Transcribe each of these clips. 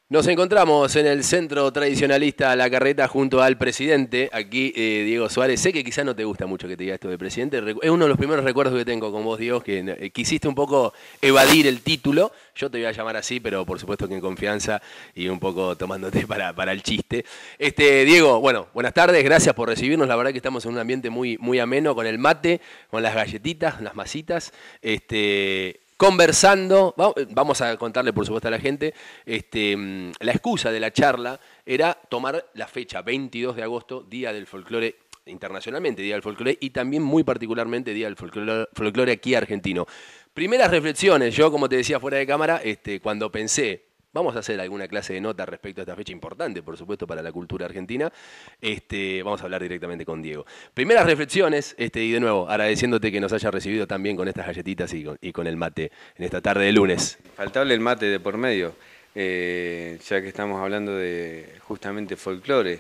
Nos encontramos en el centro tradicionalista La Carreta junto al presidente, aquí Diego Suárez. Sé que quizás no te gusta mucho que te diga esto de presidente, es uno de los primeros recuerdos que tengo con vos, Diego, que quisiste un poco evadir el título. Yo te voy a llamar así, pero por supuesto que en confianza y un poco tomándote para el chiste. Diego, bueno, buenas tardes, gracias por recibirnos. La verdad que estamos en un ambiente muy ameno con el mate, con las galletitas, las masitas. Conversando, vamos a contarle por supuesto a la gente, la excusa de la charla era tomar la fecha 22 de agosto, Día del Folclore internacionalmente, Día del Folclore, y también muy particularmente Día del Folclore aquí argentino. Primeras reflexiones, yo como te decía fuera de cámara, cuando pensé, vamos a hacer alguna clase de nota respecto a esta fecha importante, por supuesto, para la cultura argentina. Vamos a hablar directamente con Diego. Primeras reflexiones, y de nuevo, agradeciéndote que nos haya recibido también con estas galletitas y con el mate en esta tarde de lunes. Faltable el mate de por medio, ya que estamos hablando de justamente folclore.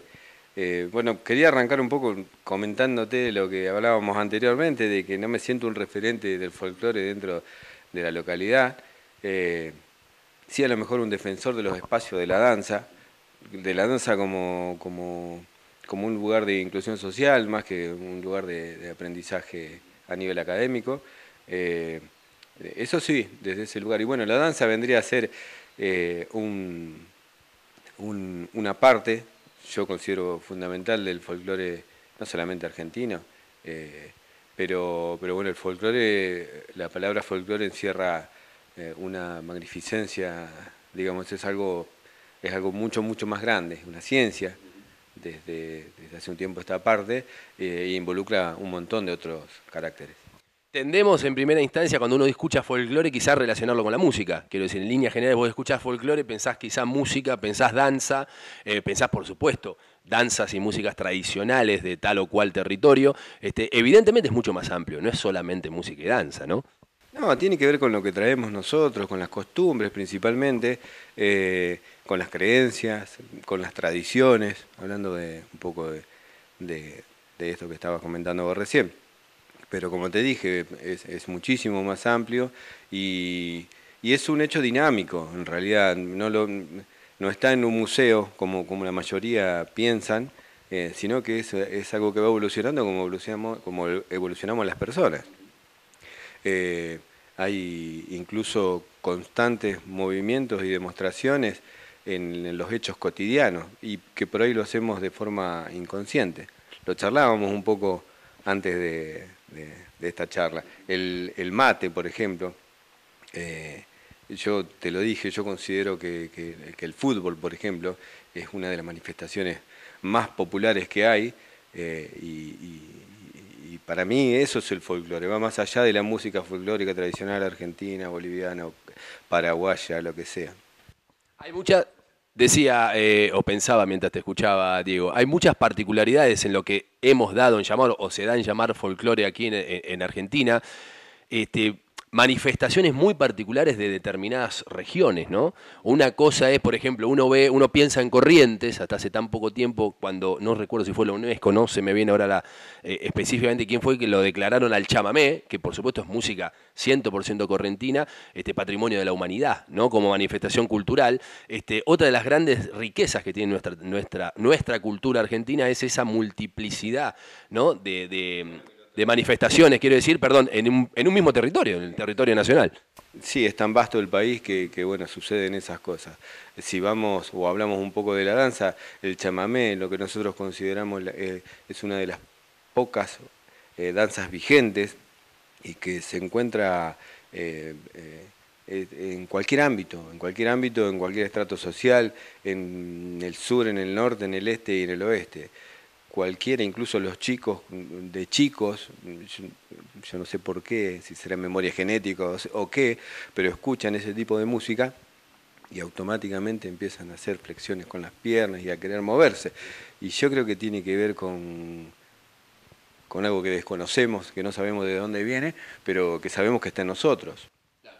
Bueno, quería arrancar un poco comentándote lo que hablábamos anteriormente, de que no me siento un referente del folclore dentro de la localidad. Sí, a lo mejor un defensor de los espacios de la danza como un lugar de inclusión social, más que un lugar de aprendizaje a nivel académico. Eso sí, desde ese lugar. Y bueno, la danza vendría a ser una parte, yo considero fundamental del folclore, no solamente argentino, pero bueno, el folclore, la palabra folclore encierra una magnificencia, digamos, es algo mucho más grande, una ciencia, desde hace un tiempo esta parte, e involucra un montón de otros caracteres. Tendemos en primera instancia, cuando uno escucha folclore, quizás relacionarlo con la música. Quiero decir, en líneas generales vos escuchás folclore, pensás quizás música, pensás danza, pensás por supuesto danzas y músicas tradicionales de tal o cual territorio. Evidentemente es mucho más amplio, no es solamente música y danza, ¿no? No, tiene que ver con lo que traemos nosotros, con las costumbres principalmente, con las creencias, con las tradiciones, hablando de un poco de esto que estabas comentando vos recién. Pero como te dije, es muchísimo más amplio y es un hecho dinámico, en realidad. No está en un museo como la mayoría piensan, sino que es algo que va evolucionando como evolucionamos las personas. Hay incluso constantes movimientos y demostraciones en los hechos cotidianos y que por ahí lo hacemos de forma inconsciente. Lo charlábamos un poco antes de esta charla. El mate, por ejemplo, yo te lo dije, yo considero que el fútbol, por ejemplo, es una de las manifestaciones más populares que hay y para mí eso es el folclore, va más allá de la música folclórica tradicional argentina, boliviana, paraguaya, lo que sea. Hay mucha, decía o pensaba mientras te escuchaba, Diego, hay muchas particularidades en lo que hemos dado en llamar o se da en llamar folclore aquí en Argentina. Este, Manifestaciones muy particulares de determinadas regiones, ¿no? Una cosa es, por ejemplo, uno piensa en Corrientes, hasta hace tan poco tiempo, cuando no recuerdo si fue la UNESCO, no se me viene ahora específicamente quién fue que lo declararon al chamamé, que por supuesto es música 100% correntina, patrimonio de la humanidad, ¿no? Como manifestación cultural. Otra de las grandes riquezas que tiene nuestra cultura argentina es esa multiplicidad, ¿no? De manifestaciones, quiero decir, perdón, en un mismo territorio, en el territorio nacional. Sí, es tan vasto el país que bueno, suceden esas cosas. Si vamos o hablamos un poco de la danza, el chamamé, lo que nosotros consideramos es una de las pocas danzas vigentes y que se encuentra en cualquier ámbito, en cualquier estrato social, en el sur, en el norte, en el este y en el oeste. Cualquiera, incluso los chicos, yo no sé por qué, si será memoria genética o qué, pero escuchan ese tipo de música y automáticamente empiezan a hacer flexiones con las piernas y a querer moverse. Y yo creo que tiene que ver con algo que desconocemos, que no sabemos de dónde viene, pero que sabemos que está en nosotros.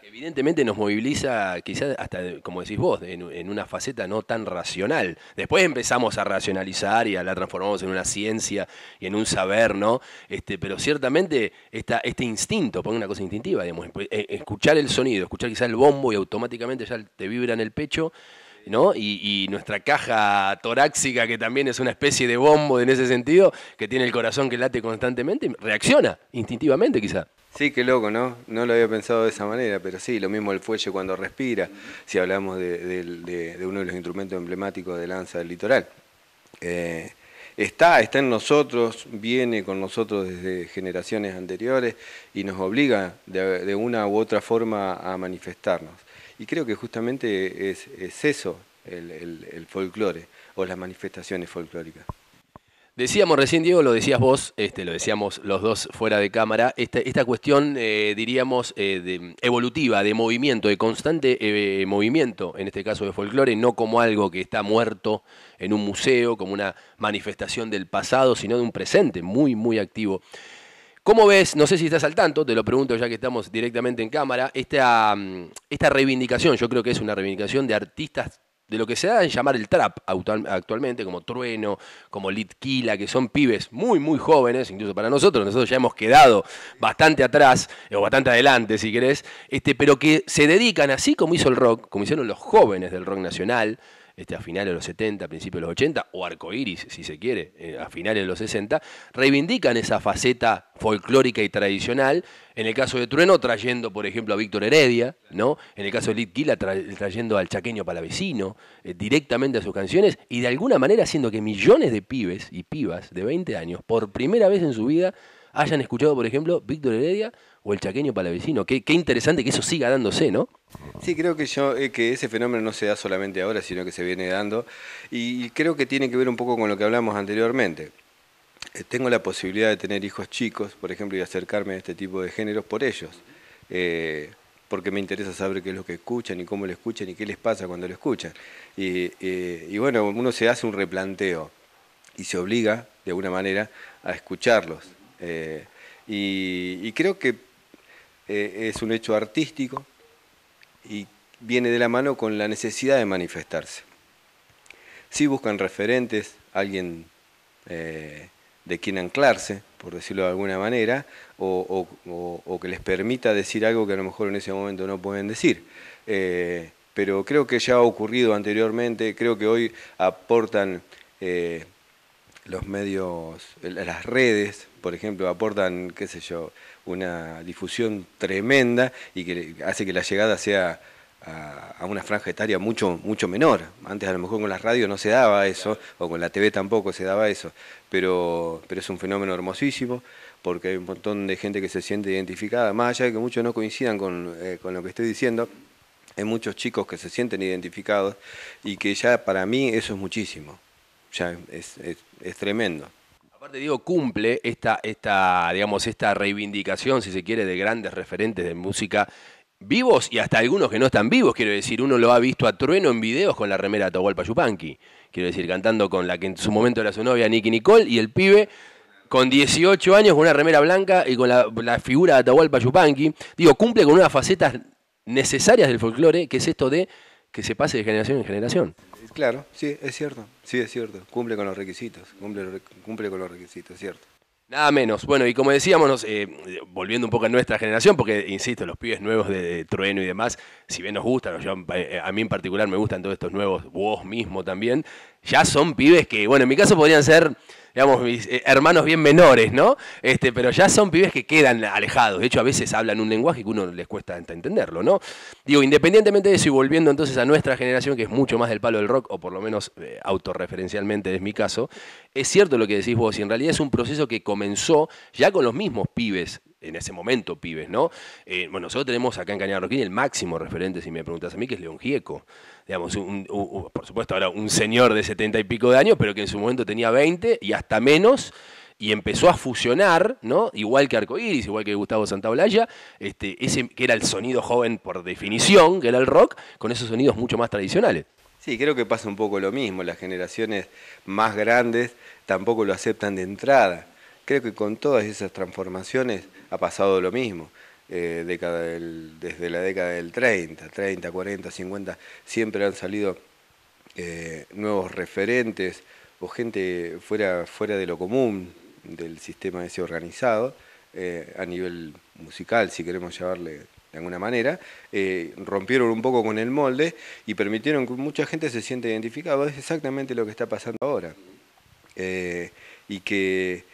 Evidentemente nos moviliza, quizás hasta, como decís vos, en una faceta no tan racional. Después empezamos a racionalizar y la transformamos en una ciencia y en un saber, ¿no? Pero ciertamente este instinto, pongo una cosa instintiva, digamos, escuchar el sonido, escuchar quizás el bombo y automáticamente ya te vibra en el pecho. ¿no? Y nuestra caja torácica, que también es una especie de bombo en ese sentido, que tiene el corazón que late constantemente, reacciona instintivamente quizá. Sí, qué loco, ¿no? No lo había pensado de esa manera, pero sí, lo mismo el fuelle cuando respira, si hablamos de uno de los instrumentos emblemáticos de lanza del litoral. Eh, está en nosotros, viene con nosotros desde generaciones anteriores y nos obliga de una u otra forma a manifestarnos. Y creo que justamente es eso el folclore o las manifestaciones folclóricas. Decíamos recién, Diego, lo decías vos, lo decíamos los dos fuera de cámara, esta cuestión, diríamos, evolutiva, de movimiento, de constante movimiento, en este caso de folclore, no como algo que está muerto en un museo, como una manifestación del pasado, sino de un presente muy, muy activo. ¿Cómo ves, no sé si estás al tanto, te lo pregunto ya que estamos directamente en cámara, esta reivindicación? Yo creo que es una reivindicación de artistas de lo que se da en llamar el trap actualmente, como Trueno, como Litquila, que son pibes muy, muy jóvenes, incluso para nosotros ya hemos quedado bastante atrás, o bastante adelante si querés, pero que se dedican, así como hizo el rock, como hicieron los jóvenes del rock nacional, a finales de los 70, principios de los 80, o arcoíris, si se quiere, a finales de los 60, reivindican esa faceta folclórica y tradicional. En el caso de Trueno, trayendo, por ejemplo, a Víctor Heredia, ¿no? En el caso de Litquila, trayendo al chaqueño palavecino, directamente a sus canciones, y de alguna manera haciendo que millones de pibes y pibas de 20 años, por primera vez en su vida, hayan escuchado, por ejemplo, Víctor Heredia o el chaqueño palavecino. Qué interesante que eso siga dándose, ¿no? Sí, creo que ese fenómeno no se da solamente ahora, sino que se viene dando, y creo que tiene que ver un poco con lo que hablamos anteriormente. Tengo la posibilidad de tener hijos chicos, por ejemplo, y acercarme a este tipo de géneros por ellos, porque me interesa saber qué es lo que escuchan y cómo lo escuchan y qué les pasa cuando lo escuchan. Y bueno, uno se hace un replanteo y se obliga, de alguna manera, a escucharlos. Y creo que es un hecho artístico y viene de la mano con la necesidad de manifestarse. Si buscan referentes, alguien de quien anclarse, por decirlo de alguna manera, o que les permita decir algo que a lo mejor en ese momento no pueden decir. Pero creo que ya ha ocurrido anteriormente, creo que hoy aportan los medios, las redes, por ejemplo, aportan, qué sé yo, una difusión tremenda y que hace que la llegada sea a una franja etaria mucho menor. Antes a lo mejor con las radios no se daba eso, o con la TV tampoco se daba eso, pero es un fenómeno hermosísimo, porque hay un montón de gente que se siente identificada, más allá de que muchos no coincidan con lo que estoy diciendo, hay muchos chicos que se sienten identificados y que ya para mí eso es muchísimo, ya es tremendo. Aparte, digo, cumple digamos, esta reivindicación, si se quiere, de grandes referentes de música vivos y hasta algunos que no están vivos, quiero decir, uno lo ha visto a Trueno en videos con la remera de Atahualpa Yupanqui, quiero decir, cantando con la que en su momento era su novia, Nicki Nicole, y el pibe con 18 años con una remera blanca y con la figura de Atahualpa Yupanqui. Digo, cumple con unas facetas necesarias del folclore, que es esto de que se pase de generación en generación. Claro, sí, es cierto, cumple con los requisitos, cumple con los requisitos, es cierto. Nada menos. Bueno, y como decíamos, volviendo un poco a nuestra generación, porque, insisto, los pibes nuevos de Trueno y demás, si bien nos gustan, a mí en particular me gustan todos estos nuevos, vos mismo también, ya son pibes que, bueno, en mi caso podrían ser, digamos, mis hermanos bien menores, ¿no? Pero ya son pibes que quedan alejados. De hecho, a veces hablan un lenguaje que a uno les cuesta entenderlo, ¿no? Digo, independientemente de eso y volviendo entonces a nuestra generación, que es mucho más del palo del rock, o por lo menos autorreferencialmente es mi caso, es cierto lo que decís vos, y en realidad es un proceso que comenzó ya con los mismos pibes, en ese momento pibes, ¿no? Bueno, nosotros tenemos acá en Cañada Rocking el máximo referente, si me preguntas a mí, que es León Gieco. Digamos, por supuesto ahora un señor de 70 y pico de años, pero que en su momento tenía 20 y hasta menos, y empezó a fusionar, ¿no? Igual que Arcoíris, igual que Gustavo Santaolalla, ese que era el sonido joven por definición, que era el rock, con esos sonidos mucho más tradicionales. Sí, creo que pasa un poco lo mismo, las generaciones más grandes tampoco lo aceptan de entrada. Creo que con todas esas transformaciones ha pasado lo mismo. Desde la década del 30, 40, 50, siempre han salido nuevos referentes o gente fuera de lo común del sistema ese organizado, a nivel musical, si queremos llamarle de alguna manera, rompieron un poco con el molde y permitieron que mucha gente se sienta identificada. Es exactamente lo que está pasando ahora. Eh, y que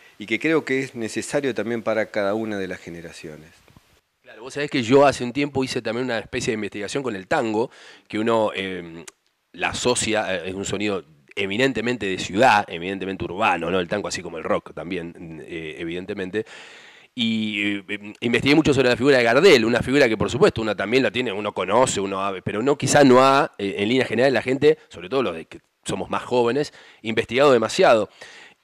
creo que es necesario también para cada una de las generaciones. Claro, vos sabés que yo hace un tiempo hice también una especie de investigación con el tango, que uno la asocia, es un sonido eminentemente de ciudad, evidentemente urbano, ¿no? El tango, así como el rock también, evidentemente. Y investigué mucho sobre la figura de Gardel, una figura que por supuesto uno también la tiene, uno conoce, pero no, quizás no ha, en líneas generales, la gente, sobre todo los de que somos más jóvenes, investigado demasiado.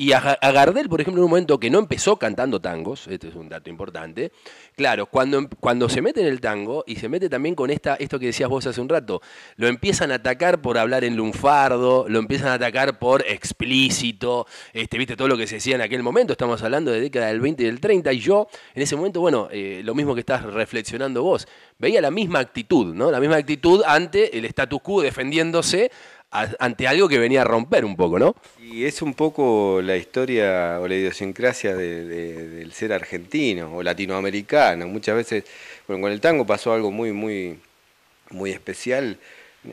Y a Gardel, por ejemplo, en un momento que no empezó cantando tangos, este es un dato importante, claro, cuando se mete en el tango y se mete también con esto que decías vos hace un rato, lo empiezan a atacar por hablar en lunfardo, lo empiezan a atacar por explícito, viste todo lo que se decía en aquel momento, estamos hablando de década del 20 y del 30, y yo en ese momento, bueno, lo mismo que estás reflexionando vos, veía la misma actitud, ¿no? La misma actitud ante el status quo defendiéndose ante algo que venía a romper un poco, ¿no? Y es un poco la historia o la idiosincrasia del ser argentino o latinoamericano. Muchas veces, bueno, con el tango pasó algo muy especial.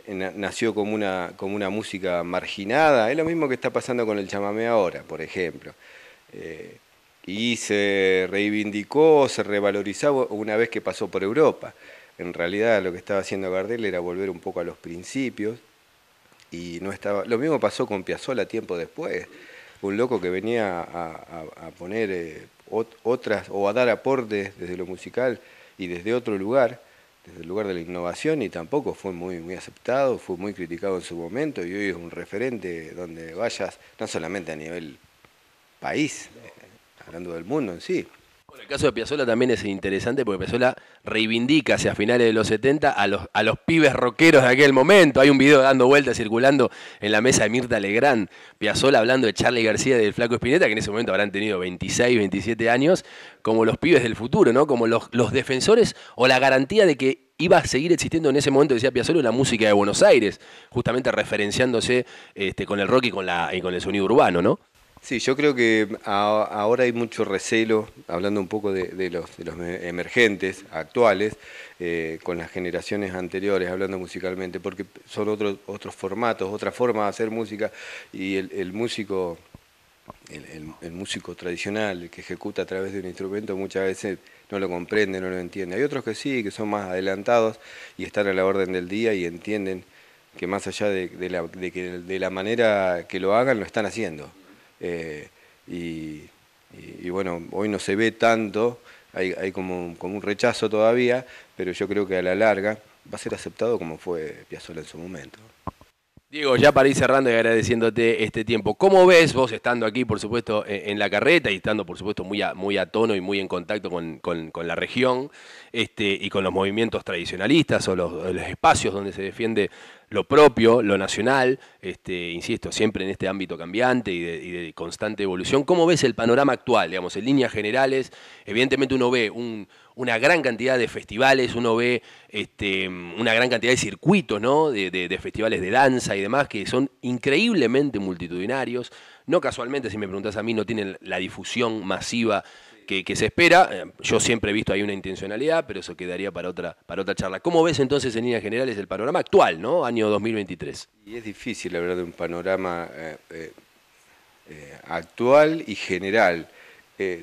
Nació como una música marginada. Es lo mismo que está pasando con el chamamé ahora, por ejemplo. Eh, y se reivindicó, se revalorizó una vez que pasó por Europa. En realidad lo que estaba haciendo Gardel era volver un poco a los principios y no estaba. Lo mismo pasó con Piazzolla tiempo después, un loco que venía a poner otras o a dar aportes desde lo musical y desde otro lugar, desde el lugar de la innovación, y tampoco fue muy aceptado, fue muy criticado en su momento y hoy es un referente donde vayas, no solamente a nivel país, hablando del mundo en sí. Bueno, el caso de Piazzolla también es interesante porque Piazzolla reivindica hacia finales de los 70 a los pibes rockeros de aquel momento. Hay un video dando vueltas, circulando en la mesa de Mirta Legrand, Piazzolla hablando de Charly García y del Flaco Spinetta, que en ese momento habrán tenido 26, 27 años, como los pibes del futuro, ¿no? Como los defensores o la garantía de que iba a seguir existiendo en ese momento, decía Piazzolla, la música de Buenos Aires, justamente referenciándose con el rock y con el sonido urbano, ¿no? Sí, yo creo que ahora hay mucho recelo, hablando un poco de los emergentes actuales, con las generaciones anteriores, hablando musicalmente, porque son otros formatos, otra forma de hacer música, y el músico, el músico tradicional, el que ejecuta a través de un instrumento, muchas veces no lo comprende, no lo entiende. Hay otros que sí, que son más adelantados y están a la orden del día y entienden que más allá de la manera que lo hagan, lo están haciendo. Eh, y, y bueno, hoy no se ve tanto, hay como un rechazo todavía, pero yo creo que a la larga va a ser aceptado como fue Piazzolla en su momento. Diego, ya para ir cerrando y agradeciéndote este tiempo, ¿cómo ves vos estando aquí, por supuesto, en la carreta y estando, por supuesto, muy a tono y muy en contacto con la región y con los movimientos tradicionalistas o los espacios donde se defiende lo propio, lo nacional, insisto, siempre en este ámbito cambiante y de constante evolución? ¿Cómo ves el panorama actual, digamos, en líneas generales? Evidentemente uno ve una gran cantidad de festivales, uno ve una gran cantidad de circuitos, ¿no? de festivales de danza y demás que son increíblemente multitudinarios. No casualmente, si me preguntás a mí, no tienen la difusión masiva que se espera. Yo siempre he visto ahí una intencionalidad, pero eso quedaría para otra charla. ¿Cómo ves entonces en líneas generales el panorama actual, ¿no? Año 2023? Y es difícil hablar de un panorama actual y general.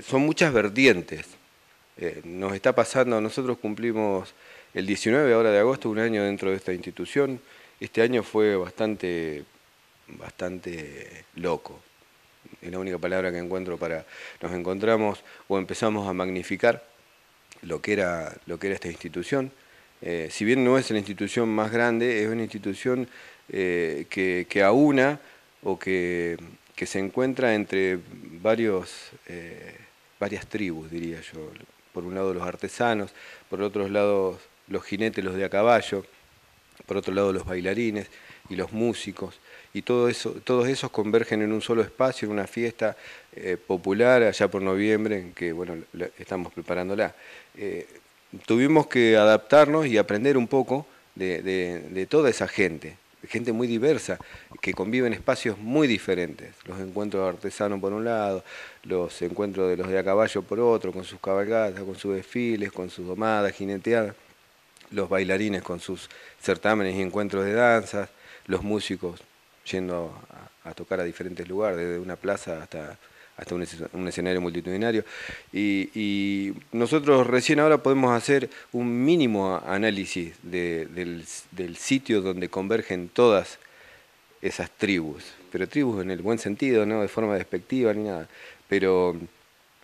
Son muchas vertientes. Nos está pasando, nosotros cumplimos el 19 ahora de agosto, un año dentro de esta institución. Este año fue bastante loco. Es la única palabra que encuentro para... Nos encontramos o empezamos a magnificar lo que era esta institución. Si bien no es la institución más grande, es una institución que aúna o que se encuentra entre varias tribus, diría yo. Por un lado los artesanos, por otro lado los jinetes, los de a caballo, por otro lado los bailarines y los músicos, y todos esos convergen en un solo espacio, en una fiesta popular allá por noviembre, en que bueno, estamos preparándola. Tuvimos que adaptarnos y aprender un poco de toda esa gente muy diversa, que convive en espacios muy diferentes. Los encuentros artesanos por un lado, los encuentros de los de a caballo por otro, con sus cabalgatas, con sus desfiles, con sus domadas, jineteadas. los bailarines con sus certámenes y encuentros de danzas, los músicos yendo a tocar a diferentes lugares, desde una plaza hasta un escenario multitudinario. Y nosotros recién ahora podemos hacer un mínimo análisis del sitio donde convergen todas esas tribus, pero tribus en el buen sentido, no de forma despectiva ni nada, pero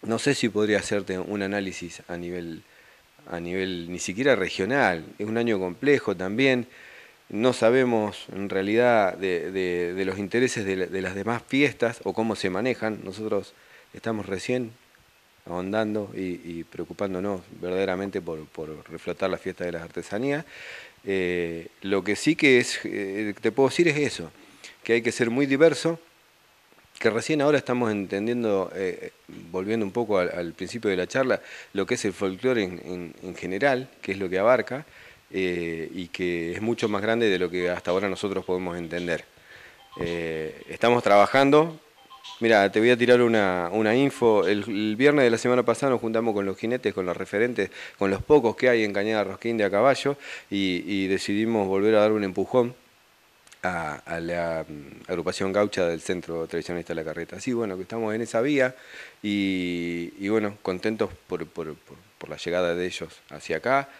no sé si podría hacerte un análisis a nivel ni siquiera regional. Es un año complejo también. No sabemos en realidad de los intereses de las demás fiestas o cómo se manejan. Nosotros estamos recién ahondando y preocupándonos verdaderamente por reflotar la fiesta de las artesanías. Lo que sí que te puedo decir es eso, que hay que ser muy diverso, que recién ahora estamos entendiendo, volviendo un poco al principio de la charla, lo que es el folclore en general, que es lo que abarca, y que es mucho más grande de lo que hasta ahora nosotros podemos entender. Estamos trabajando. Mira, te voy a tirar una info. El viernes de la semana pasada nos juntamos con los jinetes, con los referentes, con los pocos que hay en Cañada Rosquín de a caballo, y decidimos volver a dar un empujón a la agrupación gaucha del Centro Tradicionalista de la Carreta. Así, bueno, que estamos en esa vía y bueno, contentos por la llegada de ellos hacia acá.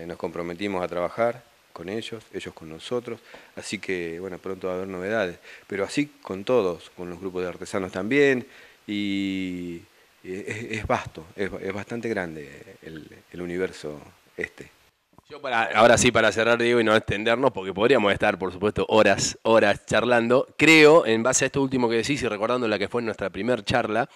Nos comprometimos a trabajar con ellos con nosotros, así que bueno, pronto va a haber novedades, pero así con todos, con los grupos de artesanos también, y es vasto, es bastante grande el universo este. Yo ahora sí, para cerrar, Diego, y no extendernos, porque podríamos estar, por supuesto, horas charlando. Creo, en base a esto último que decís y recordando la que fue nuestra primera charla,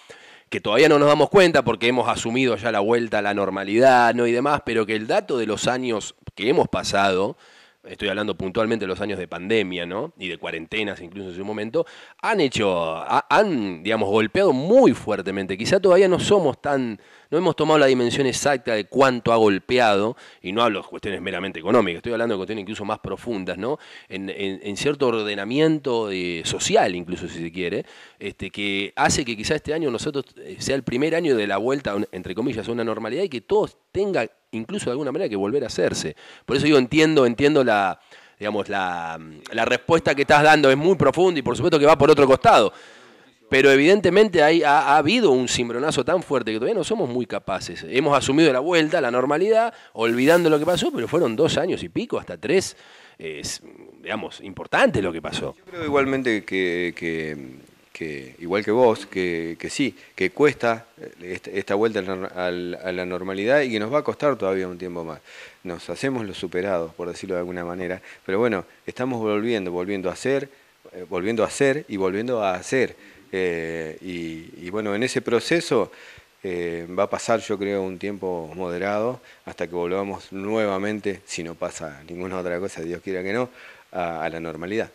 que todavía no nos damos cuenta porque hemos asumido ya la vuelta a la normalidad, ¿no? Y demás, pero que el dato de los años que hemos pasado, estoy hablando puntualmente de los años de pandemia, ¿no? Y de cuarentenas incluso en su momento, han, digamos, golpeado muy fuertemente. Quizá todavía no hemos tomado la dimensión exacta de cuánto ha golpeado, y no hablo de cuestiones meramente económicas, estoy hablando de cuestiones incluso más profundas, ¿no? En cierto ordenamiento social, incluso si se quiere, que hace que quizá este año nosotros sea el primer año de la vuelta, entre comillas, a una normalidad y que todos tenga incluso de alguna manera que volver a hacerse. Por eso digo, entiendo digamos, la respuesta que estás dando es muy profunda y por supuesto que va por otro costado. Pero evidentemente ha habido un cimbronazo tan fuerte que todavía no somos muy capaces. Hemos asumido la vuelta a la normalidad, olvidando lo que pasó, pero fueron 2 años y pico, hasta 3. Es, digamos, importante lo que pasó. Yo creo igualmente igual que vos, que sí, que cuesta esta vuelta a la normalidad y que nos va a costar todavía un tiempo más. Nos hacemos los superados, por decirlo de alguna manera, pero bueno, estamos volviendo a hacer y volviendo a hacer. Y bueno, en ese proceso va a pasar, yo creo, un tiempo moderado hasta que volvamos nuevamente, si no pasa ninguna otra cosa, Dios quiera que no, a la normalidad.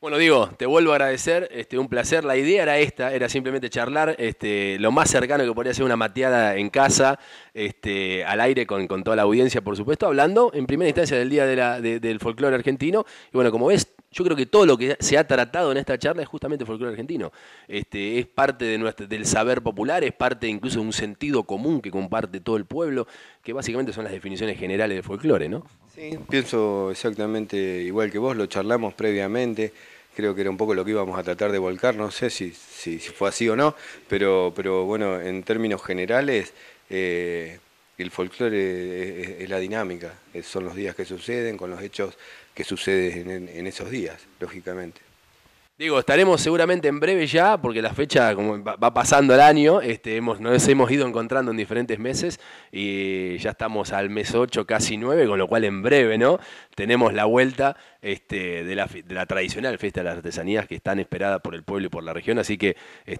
Bueno, Diego, te vuelvo a agradecer, un placer. La idea era era simplemente charlar, lo más cercano que podría ser una mateada en casa, al aire con toda la audiencia, por supuesto, hablando en primera instancia del Día del Folclore Argentino. Y bueno, como ves, yo creo que todo lo que se ha tratado en esta charla es justamente folclore argentino. Es parte del saber popular, es parte incluso de un sentido común que comparte todo el pueblo, que básicamente son las definiciones generales de folclore, ¿no? Sí, pienso exactamente igual que vos, lo charlamos previamente, creo que era un poco lo que íbamos a tratar de volcar, no sé si fue así o no, pero bueno, en términos generales, el folclore es la dinámica, son los días que suceden con los hechos que suceden en esos días, lógicamente. Digo, estaremos seguramente en breve ya, porque la fecha como va pasando el año, nos hemos ido encontrando en diferentes meses y ya estamos al mes 8, casi 9, con lo cual en breve, ¿no? Tenemos la vuelta de la tradicional fiesta de las artesanías que es tan esperada por el pueblo y por la región, así que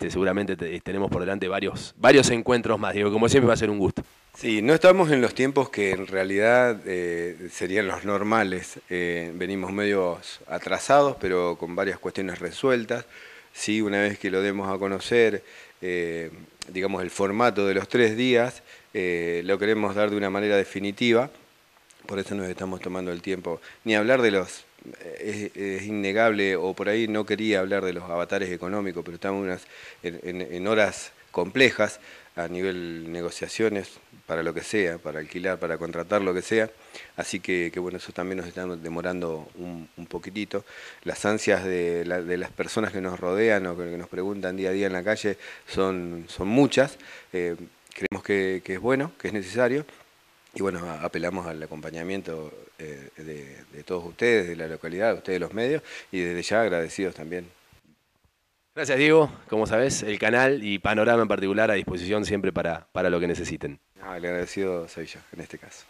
seguramente tenemos por delante varios encuentros más. Digo, como siempre va a ser un gusto. Sí, no estamos en los tiempos que en realidad serían los normales. Venimos medio atrasados, pero con varias cuestiones resueltas. Sí, una vez que lo demos a conocer, digamos, el formato de los 3 días, lo queremos dar de una manera definitiva. Por eso nos estamos tomando el tiempo. Ni hablar de los... Es innegable, o por ahí no quería hablar de los avatares económicos, pero estamos en horas complejas. a nivel negociaciones, para lo que sea, para alquilar, para contratar, lo que sea. Así que bueno, eso también nos está demorando un poquitito. Las ansias de las personas que nos rodean o que nos preguntan día a día en la calle son muchas. Creemos que es bueno, que es necesario. Y bueno, apelamos al acompañamiento de todos ustedes, de la localidad, de ustedes los medios, y desde ya agradecidos también. Gracias, Diego. Como sabés, el canal y Panorama en particular a disposición siempre para lo que necesiten. El agradecido soy yo, en este caso.